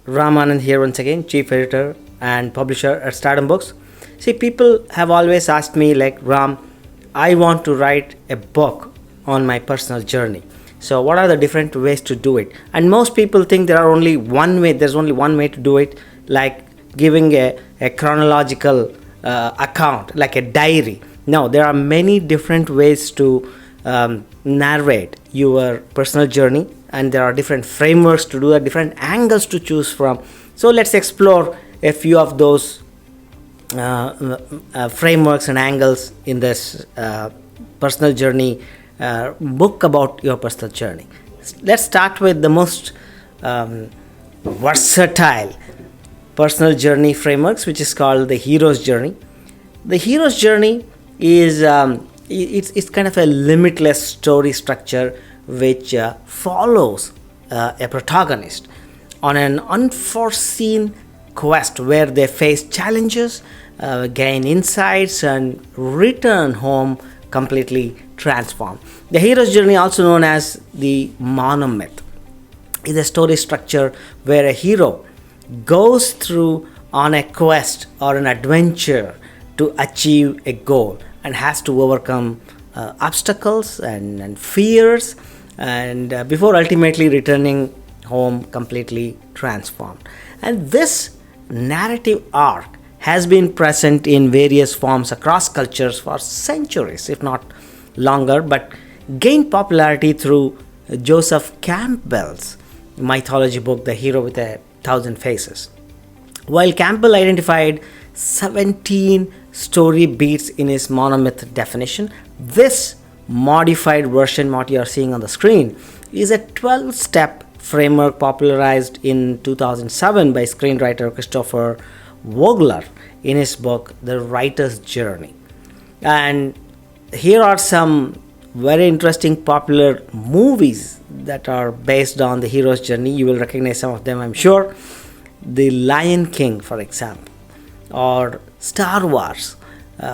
Raam Anand here once again, Chief Editor and Publisher at Stardom Books. See, people have always asked me like, Ram, I want to write a book on my personal journey. So what are the different ways to do it? And most people think there's only one way to do it, like giving a chronological account, like a diary. No, there are many different ways to narrate your personal journey, and there are different frameworks to do that, different angles to choose from. So let's explore a few of those frameworks and angles in this personal journey book about your personal journey. Let's start with the most versatile personal journey frameworks, which is called the hero's journey. The hero's journey is it's kind of a limitless story structure which follows a protagonist on an unforeseen quest where they face challenges, gain insights, and return home completely transformed. The hero's journey, also known as the monomyth, is a story structure where a hero goes through on a quest or an adventure to achieve a goal and has to overcome obstacles and fears, and before ultimately returning home completely transformed. And this narrative arc has been present in various forms across cultures for centuries, if not longer, but gained popularity through Joseph Campbell's mythology book, The Hero with 1,000 Faces. While Campbell identified 17 story beats in his monomyth definition, this modified version, what you are seeing on the screen, is a 12-step framework popularized in 2007 by screenwriter Christopher Vogler in his book The Writer's Journey. And here are some very interesting popular movies that are based on the hero's journey. You will recognize some of them, I'm sure. The Lion King, for example, or Star Wars,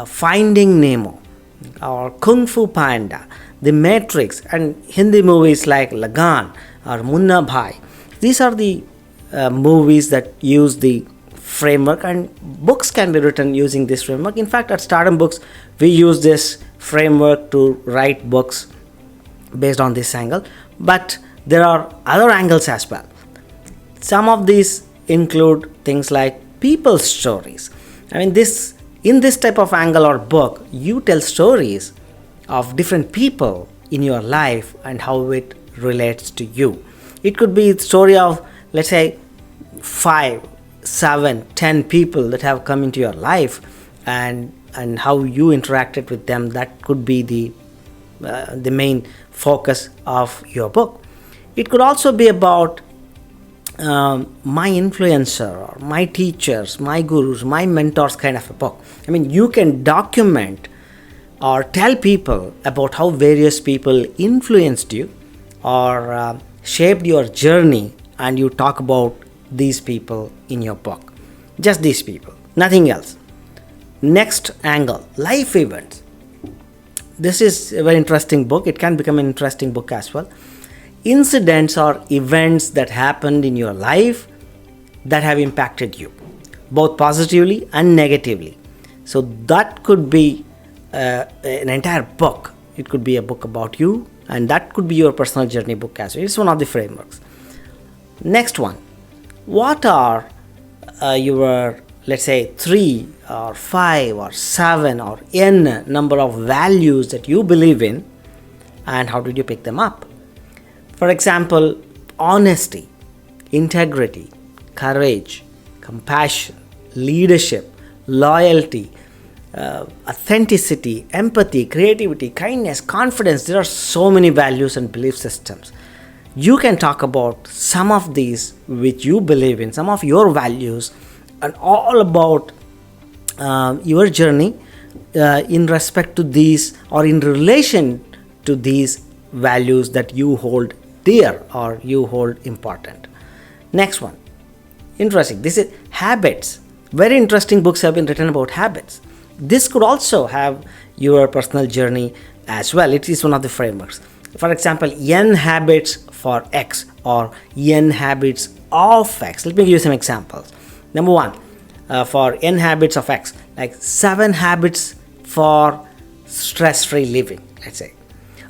Finding Nemo, or Kung Fu Panda, The Matrix, and Hindi movies like Lagan or Munna Bhai. These are the movies that use the framework, and books can be written using this framework. In fact, at Stardom Books, we use this framework to write books based on this angle, but there are other angles as well. Some of these include things like people stories. In this type of angle or book, you tell stories of different people in your life and how it relates to you. It could be a story of, let's say, 5, 7, 10 people that have come into your life, and how you interacted with them. That could be the main focus of your book. It could also be about my influencer or my teachers, my gurus, my mentors kind of a book. You can document or tell people about how various people influenced you or shaped your journey, and you talk about these people in your book. Just these people, nothing else. Next angle, life events. This is a very interesting book. It can become an interesting book as well. Incidents or events that happened in your life that have impacted you, both positively and negatively. So that could be an entire book. It could be a book about you, and that could be your personal journey book as well. It's one of the frameworks. Next one, what are your, let's say, 3 or 5 or 7 or n number of values that you believe in, and how did you pick them up? For example, honesty, integrity, courage, compassion, leadership, loyalty, authenticity, empathy, creativity, kindness, confidence. There are so many values and belief systems. You can talk about some of these which you believe in, some of your values, and all about your journey in respect to these or in relation to these values that you hold dear or you hold important. Next one, interesting. This is habits. Very interesting books have been written about habits. This could also have your personal journey as well. It is one of the frameworks. For example, N habits for X or N habits of X. Let me give you some examples. Number one, for N habits of X, like 7 habits for stress-free living, let's say,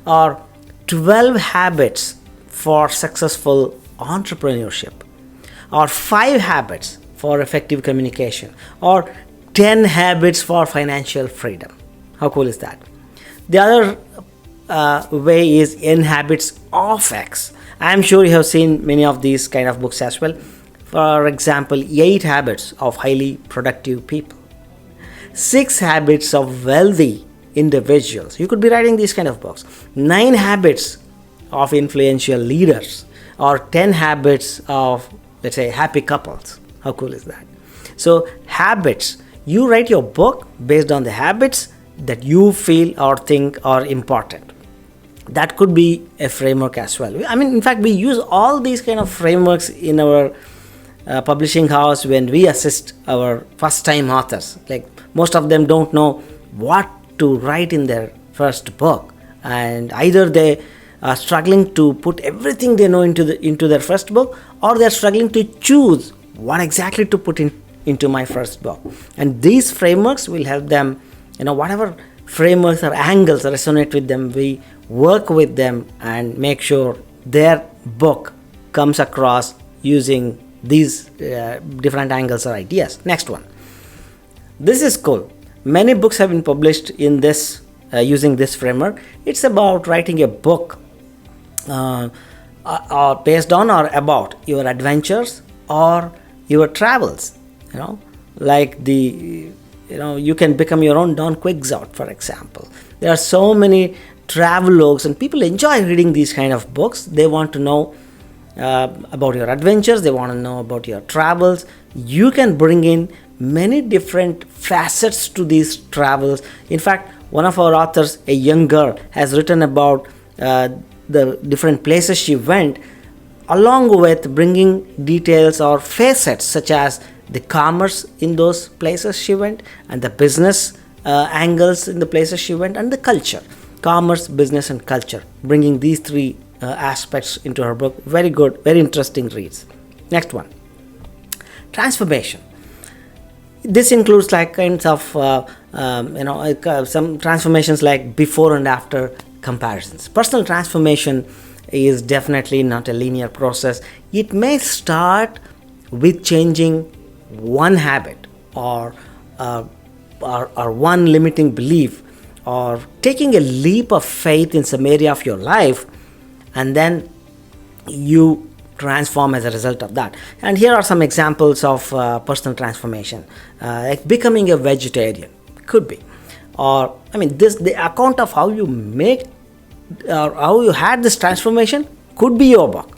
or 12 habits for successful entrepreneurship, or 5 habits for effective communication, or 10 habits for financial freedom. How cool is that? The other way is N habits of X. I'm sure you have seen many of these kind of books as well. For example, 8 habits of highly productive people, 6 habits of wealthy individuals. You could be writing these kind of books. 9 habits of influential leaders, or 10 habits of, let's say, happy couples. How cool is that? So habits, you write your book based on the habits that you feel or think are important. That could be a framework as well. I mean, in fact, we use all these kind of frameworks in our publishing house when we assist our first time authors. Like, most of them don't know what to write in their first book, and either they are struggling to put everything they know into their first book, or they're struggling to choose what exactly to put into my first book. And these frameworks will help them, whatever frameworks or angles resonate with them, we work with them and make sure their book comes across using these different angles or ideas. Next one. This is cool. Many books have been published in this using this framework. It's about writing a book based on or about your adventures or your travels. Like you can become your own Don Quixote, for example. There are so many travelogues, and people enjoy reading these kind of books. They want to know about your adventures. They want to know about your travels. You can bring in many different facets to these travels. In fact, one of our authors, a young girl, has written about the different places she went, along with bringing details or facets such as the commerce in those places she went, and the business angles in the places she went, and the culture. Commerce, business, and culture. Bringing these 3 aspects into her book. Very good, very interesting reads. Next one. Transformation. This includes like kinds of some transformations like before and after comparisons. Personal transformation is definitely not a linear process. It may start with changing one habit or one limiting belief, or taking a leap of faith in some area of your life, and then you transform as a result of that. And here are some examples of personal transformation, like becoming a vegetarian could be, or the account of how you make or how you had this transformation could be your book.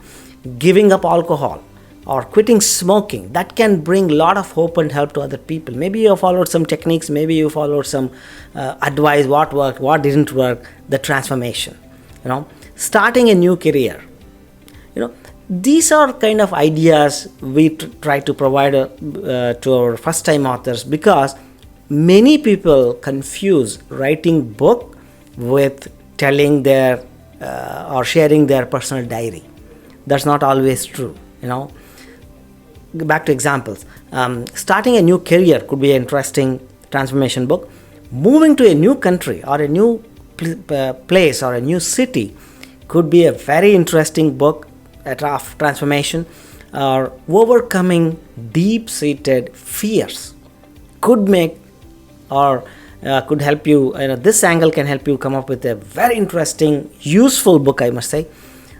Giving up alcohol or quitting smoking, that can bring a lot of hope and help to other people. Maybe you followed some techniques, maybe you followed some advice, what worked, what didn't work, the transformation. Starting a new career. These are kind of ideas we try to provide to our first time authors, because many people confuse writing book with telling their or sharing their personal diary. That's not always true. Back to examples. Starting a new career could be an interesting transformation book. Moving to a new country or a new place or a new city could be a very interesting book of transformation. Or overcoming deep-seated fears could make or could help you. This angle can help you come up with a very interesting, useful book, I must say.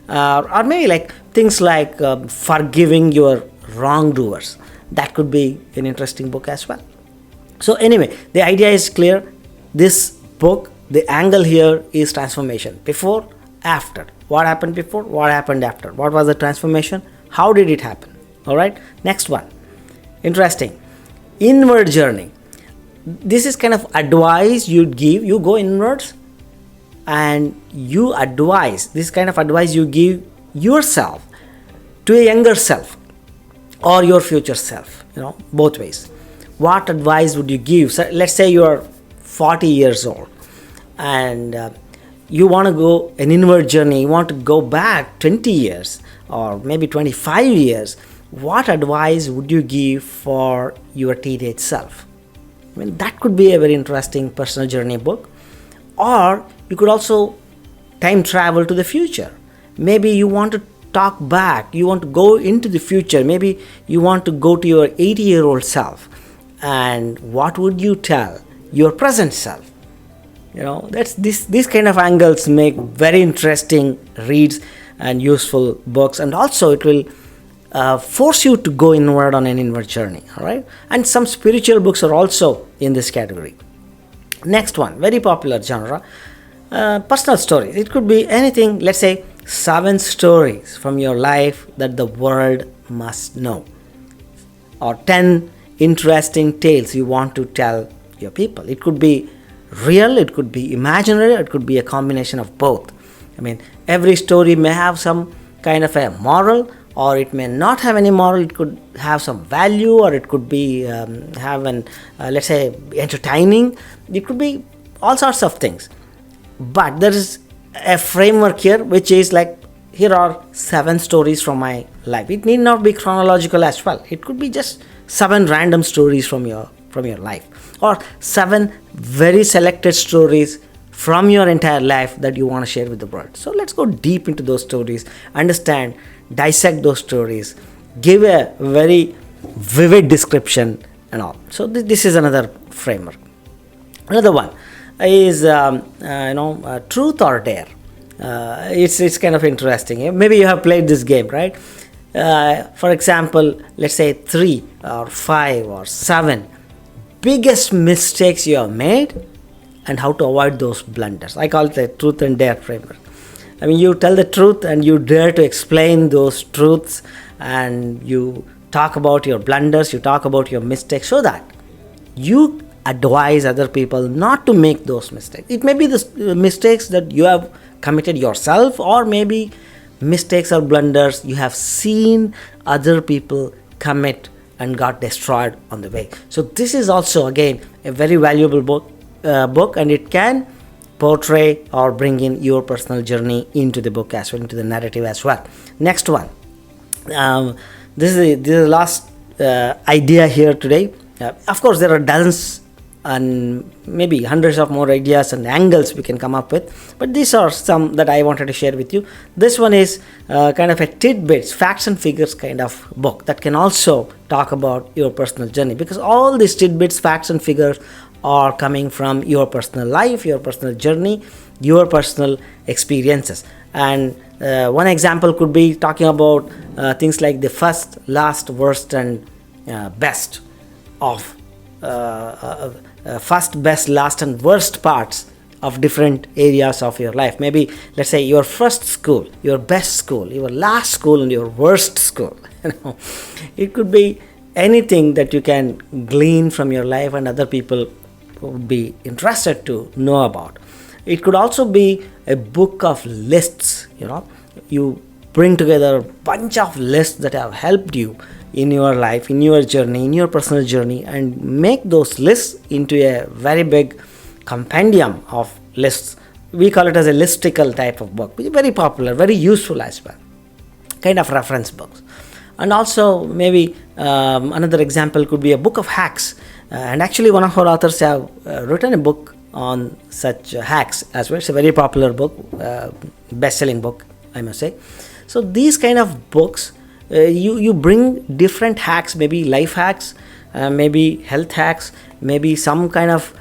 Or maybe like things like forgiving your wrongdoers. That could be an interesting book as well. So anyway, the idea is clear. This book, the angle here is transformation. Before, after. What happened before? What happened after? What was the transformation? How did it happen? All right. Next one. Interesting. Inward journey. This is kind of advice you'd give. You go inwards and you advise. This kind of advice you give yourself to a younger self or your future self. Both ways. What advice would you give? So let's say you are 40 years old and you want to go an inward journey. You want to go back 20 years or maybe 25 years what advice would you give for your teenage self? I mean, that could be a very interesting personal journey book. Or you could also time travel to the future. Maybe you want to talk back, you want to go into the future. Maybe you want to go to your 80-year-old self. And what would you tell your present self? That's these kind of angles make very interesting reads and useful books, and also it will force you to go inward on an inward journey. All right, and some spiritual books are also in this category. Next one, very popular genre, personal stories. It could be anything. Let's say 7 stories from your life that the world must know, or 10 interesting tales you want to tell your people. It could be real, it could be imaginary, it could be a combination of both. I mean, every story may have some kind of a moral, or it may not have any moral. It could have some value, or it could be have an let's say entertaining. It could be all sorts of things. But there is a framework here, which is like, here are 7 stories from my life. It need not be chronological as well. It could be just 7 random stories from your life, or 7 very selected stories from your entire life that you want to share with the world. So let's go deep into those stories, understand, dissect those stories, give a very vivid description and all. So this is another framework. Another one is truth or dare. It's kind of interesting. Maybe you have played this game, right? For example, let's say 3 or 5 or 7 biggest mistakes you have made and how to avoid those blunders. I call it the truth and dare framework. I mean, you tell the truth and you dare to explain those truths, and you talk about your blunders, you talk about your mistakes, so that you advise other people not to make those mistakes. It may be the mistakes that you have committed yourself, or maybe mistakes or blunders you have seen other people commit and got destroyed on the way. So this is also again a very valuable book, and it can portray or bring in your personal journey into the book as well, into the narrative as well. Next one, this is the last idea here today. Of course, there are dozens and maybe hundreds of more ideas and angles we can come up with, but these are some that I wanted to share with you. This one is kind of a tidbits, facts and figures kind of book that can also talk about your personal journey, because all these tidbits, facts and figures are coming from your personal life, your personal journey, your personal experiences. And one example could be talking about things like the first, last, worst and best of first, best, last and worst parts of different areas of your life. Maybe let's say your first school, your best school, your last school and your worst school. It could be anything that you can glean from your life and other people would be interested to know about. It could also be a book of lists. You bring together a bunch of lists that have helped you in your life, in your journey, in your personal journey, and make those lists into a very big compendium of lists. We call it as a listicle type of book, which is very popular, very useful as well, kind of reference books. And also maybe another example could be a book of hacks. And actually one of our authors have written a book on such hacks as well. It's a very popular book, best-selling book, I must say. So these kind of books, you bring different hacks, maybe life hacks, maybe health hacks, maybe some kind of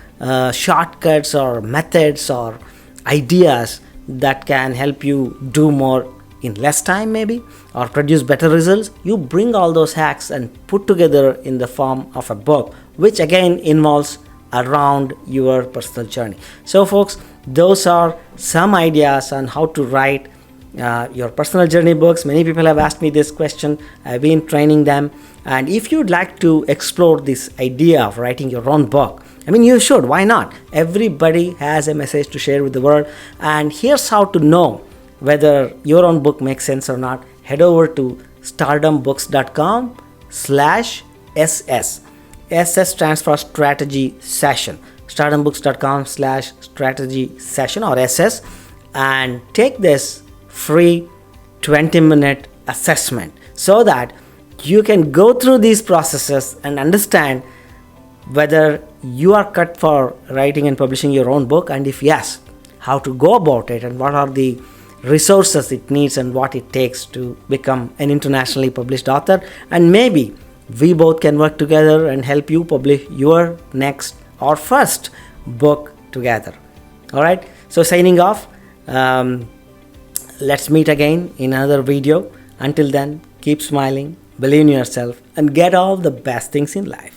shortcuts or methods or ideas that can help you do more in less time maybe, or produce better results. You bring all those hacks and put together in the form of a book, which again involves around your personal journey. So folks, those are some ideas on how to write your personal journey books. Many people have asked me this question. I've been training them, and if you'd like to explore this idea of writing your own book, I mean, you should. Why not? Everybody has a message to share with the world, and here's how to know whether your own book makes sense or not. Head over to stardombooks.com/SS. SS stands for strategy session. stardombooks.com/strategy session or SS, and take this free 20-minute assessment so that you can go through these processes and understand whether you are cut for writing and publishing your own book, and if yes, how to go about it and what are the resources it needs and what it takes to become an internationally published author. And maybe we both can work together and help you publish your next or first book together. All right, so signing off. Let's meet again in another video. Until then, keep smiling, believe in yourself, and get all the best things in life.